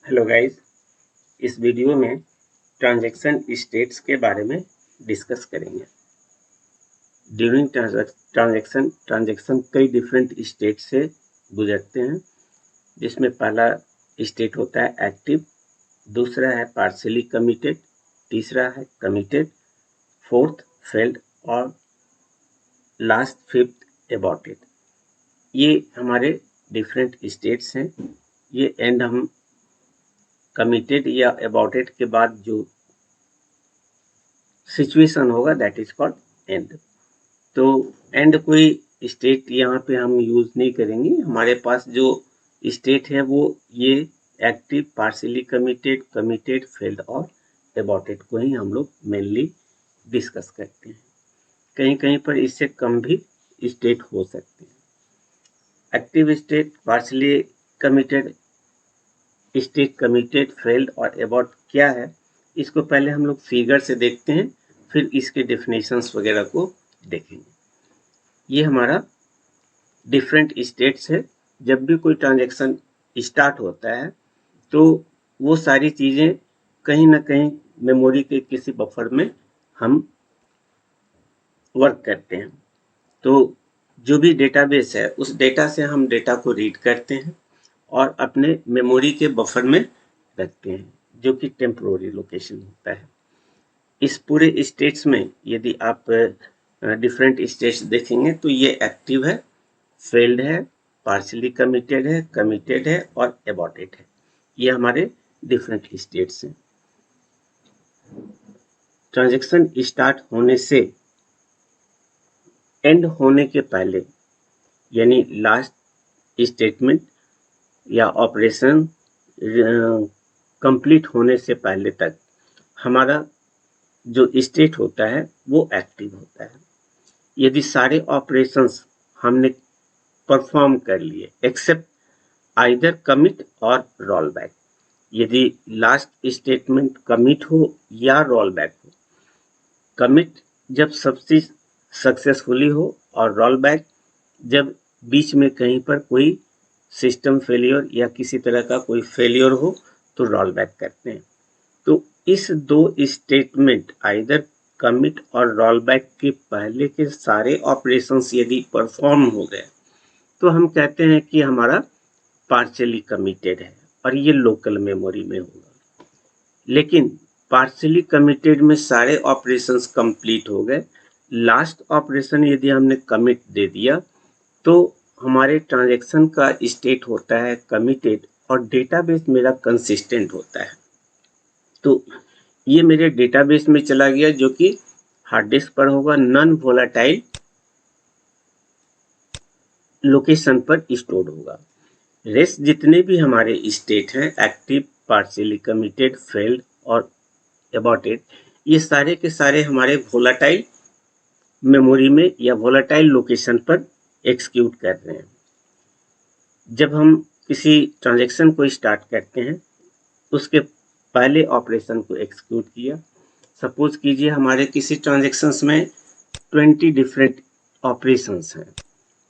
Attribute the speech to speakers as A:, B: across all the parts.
A: Hello guys, इस video में transaction states के बारे में डिस्कस करेंगे। ड्यूरिंग ट्रांजैक्शन कई डिफरेंट स्टेट से गुजरते हैं, जिसमें पहला स्टेट होता है एक्टिव, दूसरा है पार्शियली कमिटेड, तीसरा है कमिटेड, फोर्थ फेल्ड और लास्ट फिफ्थ एबॉर्टेड। ये हमारे डिफरेंट स्टेट्स हैं। ये एंड हम कमिटेड या अबॉर्टेड के बाद जो सिचुएशन होगा दैट इज कॉल्ड एंड। तो एंड कोई स्टेट यहाँ पे हम यूज नहीं करेंगे। हमारे पास जो स्टेट है वो ये active, partially committed, committed, failed और अबॉर्टेड को ही हम लोग मेनली डिस्कस करते हैं। कहीं कहीं पर इससे कम भी स्टेट हो सकते हैं। Active state, partially committed state, committed, failed और अबॉर्ट क्या है, इसको पहले हम लोग फिगर से देखते हैं, फिर इसके डेफिनेशंस वगैरह को देखेंगे। ये हमारा डिफरेंट स्टेट्स है। जब भी कोई ट्रांजैक्शन स्टार्ट होता है तो वो सारी चीज़ें कहीं ना कहीं मेमोरी के किसी बफर में हम वर्क करते हैं। तो जो भी डेटाबेस है उस डेटा से हम डेटा को रीड करते हैं और अपने मेमोरी के बफर में रखते हैं, जो कि टेम्पोररी लोकेशन होता है। इस पूरे स्टेट्स में यदि आप डिफरेंट स्टेट्स देखेंगे तो ये एक्टिव है, फेल्ड है, पार्शियली कमिटेड है और अबॉर्टेड है। ये हमारे डिफरेंट स्टेट्स हैं। ट्रांजैक्शन स्टार्ट होने से एंड होने के पहले, यानी लास्ट स्टेटमेंट या ऑपरेशन कंप्लीट होने से पहले तक हमारा जो स्टेट होता है वो एक्टिव होता है। यदि सारे ऑपरेशंस हमने परफॉर्म कर लिए एक्सेप्ट आइदर कमिट और रोल बैक, यदि लास्ट स्टेटमेंट कमिट हो या रोल बैक हो, कमिट जब सबसे सक्सेसफुली हो और रोल बैक जब बीच में कहीं पर कोई सिस्टम फेलियर या किसी तरह का कोई फेलियर हो तो रोल बैक करते हैं। तो इस दो स्टेटमेंट आइदर कमिट और रोल बैक के पहले के सारे ऑपरेशंस यदि परफॉर्म हो गए तो हम कहते हैं कि हमारा पार्शियली कमिटेड है और ये लोकल मेमोरी में होगा। लेकिन पार्शियली कमिटेड में सारे ऑपरेशंस कंप्लीट हो गए, लास्ट ऑपरेशन यदि हमने कमिट दे दिया तो हमारे ट्रांजैक्शन का स्टेट होता है कमिटेड और डेटाबेस मेरा कंसिस्टेंट होता है। तो ये मेरे डेटाबेस में चला गया जो कि हार्ड डिस्क पर होगा, नॉन वोलेटाइल लोकेशन पर स्टोर होगा। रेस्ट जितने भी हमारे स्टेट हैं एक्टिव, पार्शियली कमिटेड, फेल्ड और अबॉर्टेड, ये सारे के सारे हमारे वोलेटाइल मेमोरी में या वोलेटाइल लोकेशन पर एग्जीक्यूट कर रहे हैं। जब हम किसी ट्रांजैक्शन को स्टार्ट करते हैं उसके पहले ऑपरेशन को एग्जीक्यूट किया। सपोज कीजिए हमारे किसी ट्रांजैक्शंस में 20 डिफरेंट ऑपरेशंस हैं,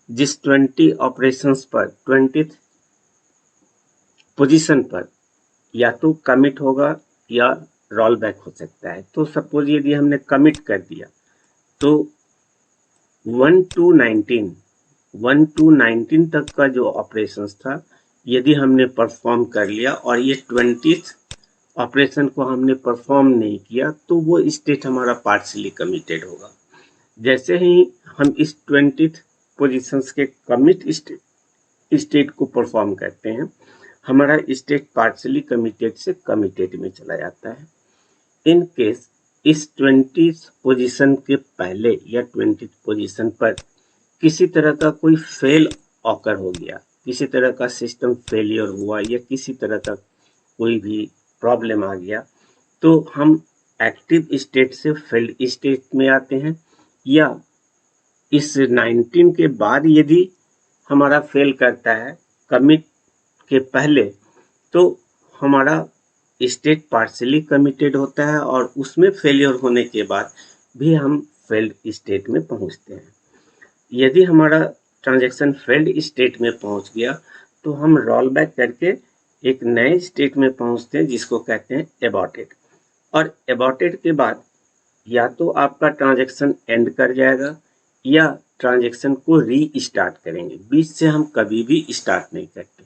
A: जिस 20 ऑपरेशंस पर 20th पोजीशन पर या तो कमिट होगा या रोल बैक हो सकता है। तो सपोज यदि हमने कमिट कर दिया तो 1 to 19 तक का जो ऑपरेशंस था यदि हमने परफॉर्म कर लिया और ये 20th ऑपरेशन को हमने परफॉर्म नहीं किया तो वो स्टेट हमारा पार्शियली कमिटेड होगा। जैसे ही हम इस 20th पोजीशंस के कमिट स्टेट को परफॉर्म करते हैं हमारा स्टेट पार्शियली कमिटेड से कमिटेड में चला जाता है। इन केस इस 20th पोजीशन के पहले या 20th पोजीशन पर किसी तरह का कोई फेल ऑकर हो गया, किसी तरह का सिस्टम फेलियर हुआ या किसी तरह का कोई भी प्रॉब्लम आ गया तो हम एक्टिव स्टेट से फेल्ड स्टेट में आते हैं। या इस 19 के बाद यदि हमारा फेल करता है कमिट के पहले तो हमारा स्टेट पार्शियली कमिटेड होता है और उसमें फेलियर होने के बाद भी हम फेल्ड स्टेट में पहुंचते हैं। यदि हमारा ट्रांजैक्शन फेल्ड स्टेट में पहुंच गया तो हम रोल बैक करके एक नए स्टेट में पहुंचते हैं जिसको कहते हैं एबॉर्टेड। और एबॉर्टेड के बाद या तो आपका ट्रांजैक्शन एंड कर जाएगा या ट्रांजैक्शन को रीस्टार्ट करेंगे। बीच से हम कभी भी स्टार्ट नहीं करते।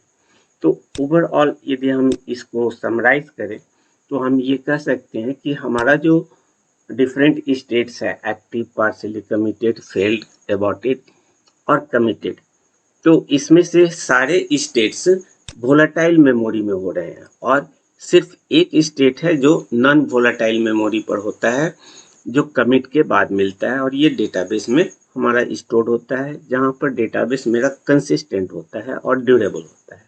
A: तो ओवरऑल यदि हम इसको समराइज करें तो हम ये कह सकते हैं कि हमारा जो डिफरेंट स्टेट्स है, active, partially committed, failed, aborted और कमिटेड, तो इसमें से सारे स्टेट्स वोलेटाइल मेमोरी में हो रहे हैं और सिर्फ एक स्टेट है जो नॉन वोलेटाइल मेमोरी पर होता है, जो कमिट के बाद मिलता है और ये डेटाबेस में हमारा स्टोर होता है, जहाँ पर डेटाबेस मेरा कंसिस्टेंट होता है और ड्यूरेबल होता है।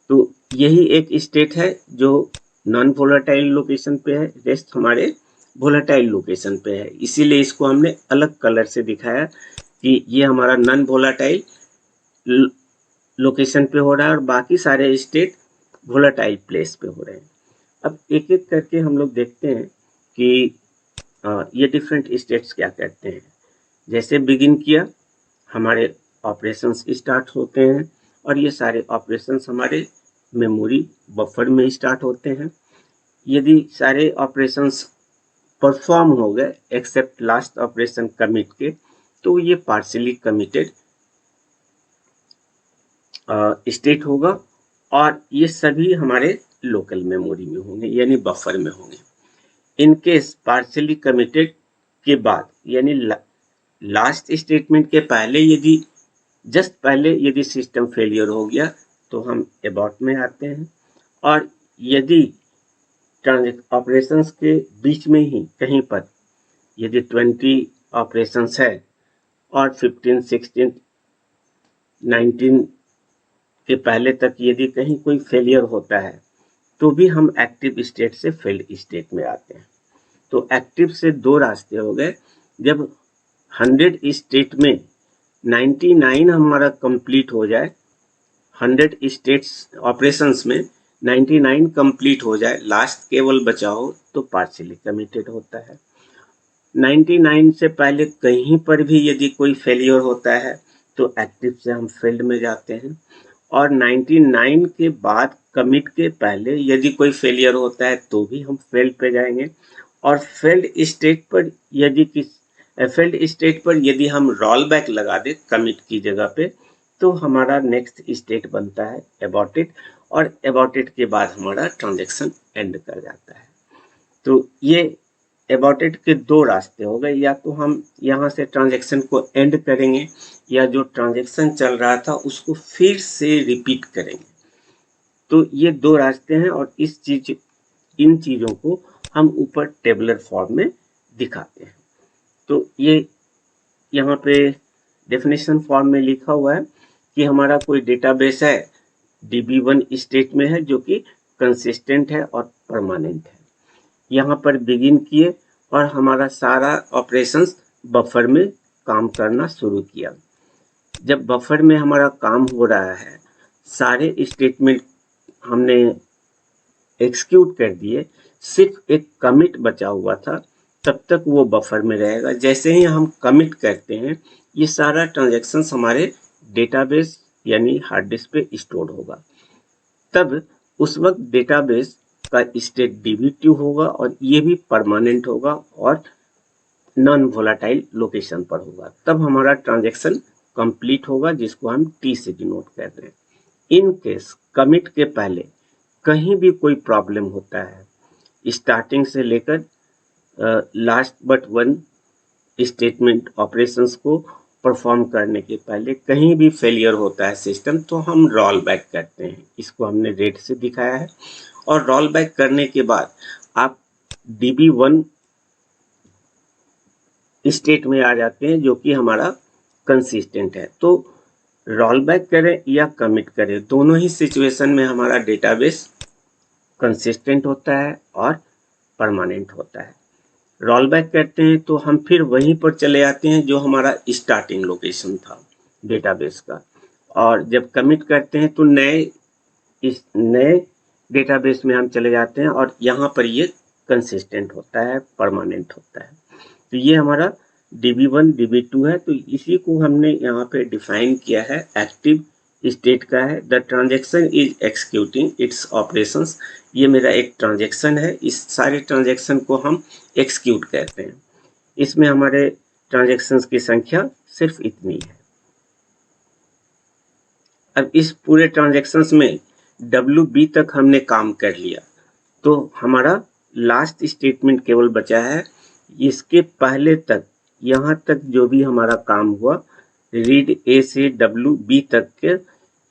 A: तो यही एक स्टेट है जो नॉन वोलेटाइल लोकेशन पे है, रेस्ट हमारे वोलेटाइल लोकेशन पे है। इसीलिए इसको हमने अलग कलर से दिखाया कि ये हमारा नॉन वोलेटाइल लोकेशन पे हो रहा है और बाकी सारे स्टेट वोलेटाइल प्लेस पे हो रहे हैं। अब एक एक करके हम लोग देखते हैं कि ये डिफरेंट स्टेट्स क्या कहते हैं। जैसे बिगिन किया, हमारे ऑपरेशंस स्टार्ट होते हैं और ये सारे ऑपरेशंस हमारे मेमोरी बफर में स्टार्ट होते हैं। यदि सारे ऑपरेशंस परफॉर्म हो गए एक्सेप्ट लास्ट ऑपरेशन कमिट के, तो ये पार्शियली कमिटेड स्टेट होगा और ये सभी हमारे लोकल मेमोरी में होंगे यानी बफर में होंगे। इन केस पार्शियली कमिटेड के बाद यानी लास्ट स्टेटमेंट के पहले यदि जस्ट पहले यदि सिस्टम फेलियर हो गया तो हम एबॉर्ट में आते हैं। और यदि ऑपरेशंस के बीच में ही कहीं पर यदि 20 ऑपरेशंस है और 15, 16, 19 के पहले तक यदि कहीं कोई फेलियर होता है तो भी हम एक्टिव स्टेट से फेल्ड स्टेट में आते हैं। तो एक्टिव से दो रास्ते हो गए। जब 100 स्टेट में 99 हमारा कंप्लीट हो जाए, 100 स्टेट्स ऑपरेशंस में 99 कंप्लीट हो जाए, लास्ट केवल बचा हो, तो पार्शियली कमिटेड होता है। 99 से पहले कहीं पर भी यदि कोई फेलियर होता है तो एक्टिव से हम फेल्ड में जाते हैं और 99 के बाद कमिट के पहले यदि कोई फेलियर होता है तो भी हम फेल्ड पे जाएंगे। और फेल्ड स्टेट पर यदि हम रोल बैक लगा दे कमिट की जगह पे तो हमारा नेक्स्ट स्टेट बनता है एबॉर्टेड और एबॉर्टेड के बाद हमारा ट्रांजैक्शन एंड कर जाता है। तो ये एबॉर्टेड के दो रास्ते हो गए, या तो हम यहाँ से ट्रांजैक्शन को एंड करेंगे या जो ट्रांजैक्शन चल रहा था उसको फिर से रिपीट करेंगे। तो ये दो रास्ते हैं और इन चीज़ों को हम ऊपर टेबुलर फॉर्म में दिखाते हैं। तो ये यहाँ पे डेफिनेशन फॉर्म में लिखा हुआ है कि हमारा कोई डेटाबेस है, DB1 स्टेट में है जो कि कंसिस्टेंट है और परमानेंट है। यहाँ पर बिगिन किए और हमारा सारा ऑपरेशंस बफर में काम करना शुरू किया। जब बफर में हमारा काम हो रहा है, सारे स्टेटमेंट हमने एग्जीक्यूट कर दिए, सिर्फ एक कमिट बचा हुआ था, तब तक वो बफर में रहेगा। जैसे ही हम कमिट करते हैं ये सारा ट्रांजैक्शंस हमारे डेटाबेस यानी हार्ड डिस्क पे स्टोर होगा। तब उस वक्त डेटाबेस का स्टेट DB2 होगा और ये भी परमानेंट होगा और नॉन वोलेटाइल लोकेशन पर होगा। तब हमारा ट्रांजैक्शन कंप्लीट होगा जिसको हम T से डिनोट कर रहे हैं। इन केस कमिट के पहले कहीं भी कोई प्रॉब्लम होता है, स्टार्टिंग से लेकर last but one statement operations को परफॉर्म करने के पहले कहीं भी फेलियर होता है सिस्टम, तो हम रोल बैक करते हैं। इसको हमने रेड से दिखाया है। और रोल बैक करने के बाद आप DB1 स्टेट में आ जाते हैं जो कि हमारा कंसिस्टेंट है। तो रोल बैक करें या कमिट करें, दोनों ही सिचुएशन में हमारा डेटाबेस कंसिस्टेंट होता है और परमानेंट होता है। रोल बैक करते हैं तो हम फिर वहीं पर चले आते हैं जो हमारा स्टार्टिंग लोकेशन था डेटाबेस का, और जब कमिट करते हैं तो नए डेटाबेस में हम चले जाते हैं और यहाँ पर ये कंसिस्टेंट होता है, परमानेंट होता है। तो ये हमारा DB1 DB2 है। तो इसी को हमने यहाँ पे डिफाइन किया है एक्टिव स्टेट का है। The transaction is executing it's operations, ये मेरा एक ट्रांजेक्शन है, इस सारे ट्रांजेक्शन को हम एक्सिक्यूट कहते हैं। इसमें हमारे ट्रांजेक्शन्स की संख्या सिर्फ इतनी है। अब इस पूरे ट्रांजेक्शन्स में WB तक हमने काम कर लिया, तो हमारा लास्ट स्टेटमेंट केवल बचा है। इसके पहले तक, यहाँ तक जो भी हमारा काम हुआ, रीड A से WB तक के,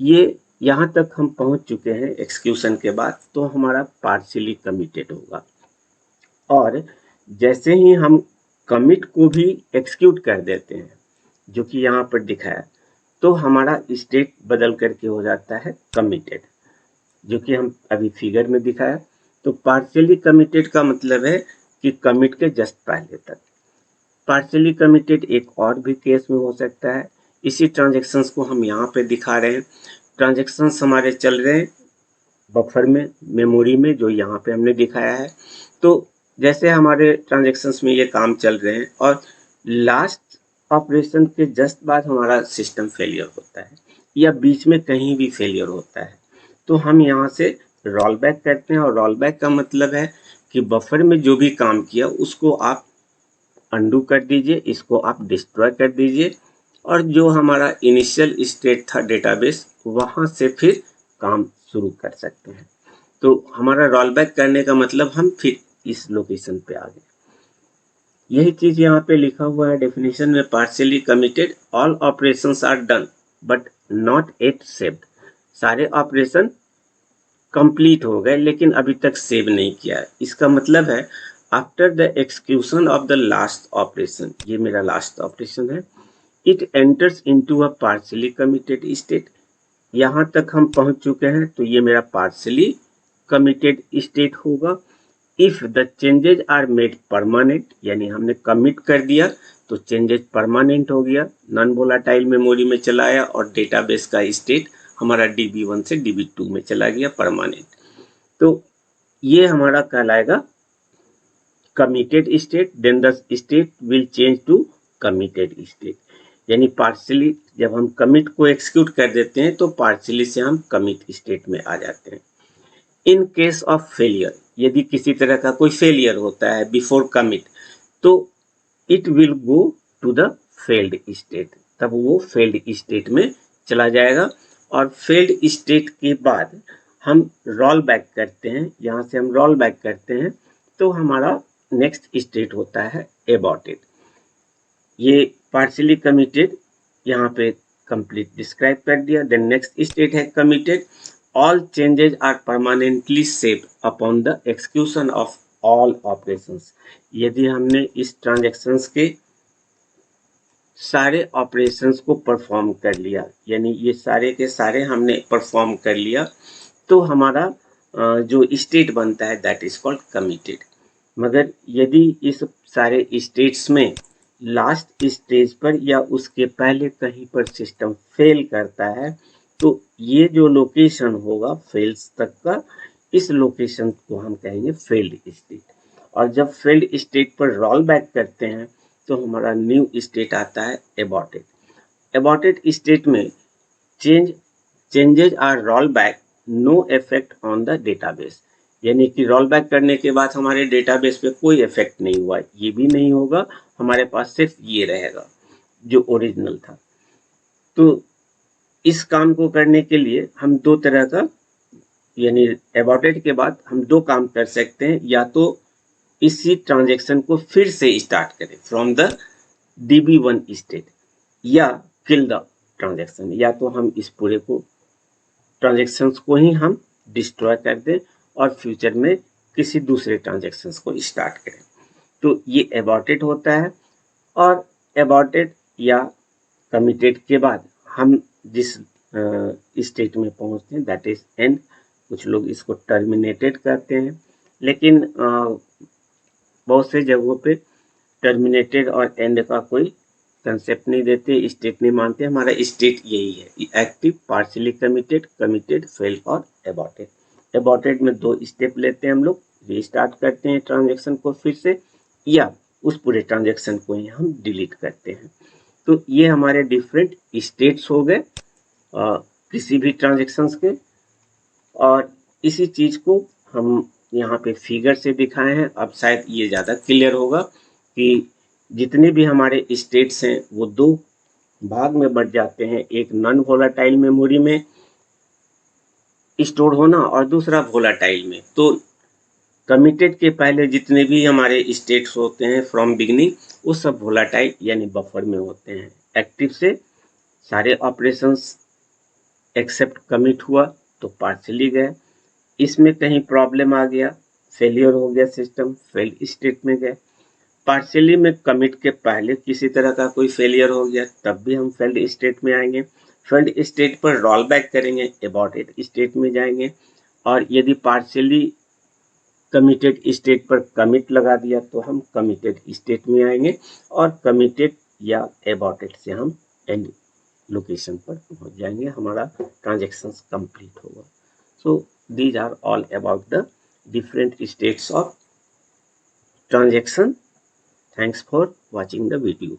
A: ये यहाँ तक हम पहुंच चुके हैं एक्सक्यूशन के बाद, तो हमारा पार्शियली कमिटेड होगा। और जैसे ही हम कमिट को भी एक्सिक्यूट कर देते हैं, जो कि यहाँ पर दिखाया, तो हमारा स्टेट बदल करके हो जाता है कमिटेड, जो कि हम अभी फिगर में दिखाया। तो पार्शियली कमिटेड का मतलब है कि कमिट के जस्ट पहले तक। पार्शियली कमिटेड एक और भी केस में हो सकता है। इसी ट्रांजेक्शन्स को हम यहाँ पे दिखा रहे हैं। ट्रांजेक्शन्स हमारे चल रहे हैं बफर में, मेमोरी में, जो यहाँ पे हमने दिखाया है। तो जैसे हमारे ट्रांजेक्शन्स में ये काम चल रहे हैं और लास्ट ऑपरेशन के जस्ट बाद हमारा सिस्टम फेलियर होता है या बीच में कहीं भी फेलियर होता है, तो हम यहाँ से रोल बैक करते हैं। और रोल बैक का मतलब है कि बफर में जो भी काम किया उसको आप अंडू कर दीजिए, इसको आप डिस्ट्रॉय कर दीजिए, और जो हमारा इनिशियल स्टेट था डेटाबेस, वहाँ से फिर काम शुरू कर सकते हैं। तो हमारा रोल बैक करने का मतलब हम फिर इस लोकेशन पे आ गए। यही चीज यहाँ पे लिखा हुआ है डेफिनेशन में, partially committed all operations are done but not at saved. सारे ऑपरेशन कंप्लीट हो गए लेकिन अभी तक सेव नहीं किया है। इसका मतलब है after the execution of the last operation, ये मेरा लास्ट ऑपरेशन है, it enters into a partially committed state. यहाँ तक हम पहुंच चुके हैं, तो ये मेरा पार्शियली कमिटेड स्टेट होगा। If the changes are made permanent, यानी हमने कमिट कर दिया तो चेंजेज परमानेंट हो गया, नॉन वोलाटाइल मेमोरी में चला आया और डेटाबेस का स्टेट हमारा DB1 से DB2 में चला गया परमानेंट। तो ये हमारा कहलाएगा committed state. Then the state will change to committed state, यानी पार्शियली जब हम कमिट को एक्सिक्यूट कर देते हैं तो पार्शियली से हम कमिट स्टेट में आ जाते हैं। इन केस ऑफ फेलियर, यदि किसी तरह का कोई फेलियर होता है बिफोर कमिट, तो it will go to the failed state, तब वो फेल्ड स्टेट में चला जाएगा। और फेल्ड स्टेट के बाद हम रोल बैक करते हैं, यहाँ से हम रोल बैक करते हैं, तो हमारा नेक्स्ट स्टेट होता है एबॉर्टेड। ये पार्शियली कमिटेड यहाँ पे कंप्लीट डिस्क्राइब कर दिया। देन नेक्स्ट स्टेट है committed. All changes are permanently saved upon the execution of all operations। यदि हमने इस ट्रांजेक्शन्स के सारे ऑपरेशंस को परफॉर्म कर लिया, यानी ये सारे के सारे हमने परफॉर्म कर लिया, तो हमारा जो स्टेट बनता है दैट इज कॉल्ड कमिटेड। मगर यदि इस सारे स्टेट्स में लास्ट स्टेज पर या उसके पहले कहीं पर सिस्टम फेल करता है, तो ये जो लोकेशन होगा फेल्स तक का, इस लोकेशन को हम कहेंगे फेल्ड स्टेट। और जब फेल्ड स्टेट पर रोल बैक करते हैं तो हमारा न्यू स्टेट आता है एबॉर्टेड। एबॉर्टेड स्टेट में changes are roll back, no effect on the database, यानी कि रोल बैक करने के बाद हमारे डेटाबेस पे कोई इफेक्ट नहीं हुआ, ये भी नहीं होगा, हमारे पास सिर्फ ये रहेगा जो ओरिजिनल था। तो इस काम को करने के लिए हम दो तरह का, यानी एबॉर्टेड के बाद हम दो काम कर सकते हैं, या तो इसी ट्रांजेक्शन को फिर से स्टार्ट करें फ्रॉम द DB1 स्टेट, या किल द ट्रांजेक्शन, या तो हम इस पूरे को ट्रांजेक्शन्स को ही हम डिस्ट्रॉय कर दें और फ्यूचर में किसी दूसरे ट्रांजेक्शन्स को स्टार्ट करें। तो ये एबॉर्टेड होता है। और एबॉर्टेड या कमिटेड के बाद हम जिस स्टेट में पहुंचते हैं दैट इज एंड। कुछ लोग इसको टर्मिनेटेड कहते हैं, लेकिन बहुत से जगहों पे टर्मिनेटेड और एंड का कोई कंसेप्ट नहीं देते, स्टेट नहीं मानते। हमारा स्टेट यही है, active, partially committed, committed, fail और एबॉर्टेड। एबॉर्टेड में दो स्टेप लेते हैं हम लोग, रीस्टार्ट करते हैं ट्रांजेक्शन को फिर से, या उस पूरे ट्रांजेक्शन को ही हम डिलीट करते हैं। तो ये हमारे डिफरेंट स्टेट्स हो गए किसी भी ट्रांजेक्शन्स के। और इसी चीज को हम यहाँ पे फिगर से दिखाए हैं। अब शायद ये ज़्यादा क्लियर होगा कि जितने भी हमारे स्टेट्स हैं वो दो भाग में बढ़ जाते हैं, एक नॉन वोलाटाइल मेमोरी में स्टोर होना और दूसरा वोलाटाइल में। तो कमिटेड के पहले जितने भी हमारे स्टेट्स होते हैं फ्रॉम बिगनिंग, वो सब वोलाटाइल यानी बफर में होते हैं। एक्टिव से सारे ऑपरेशंस एक्सेप्ट कमिट हुआ तो पार्शियली गए, इसमें कहीं प्रॉब्लम आ गया, फेलियर हो गया, सिस्टम फेल्ड स्टेट में गए। पार्शियली में कमिट के पहले किसी तरह का कोई फेलियर हो गया तब भी हम फेल्ड स्टेट में आएंगे। फेल्ड स्टेट पर रोल बैक करेंगे, अबॉर्टेड स्टेट में जाएंगे। और यदि पार्शियली कमिटेड स्टेट पर कमिट लगा दिया तो हम कमिटेड स्टेट में आएंगे और कमिटेड या अबॉर्टेड से हम एंड लोकेशन पर पहुंच जाएंगे, हमारा ट्रांजेक्शन कंप्लीट होगा। सो these are all about the different states of transaction. Thanks for watching the video.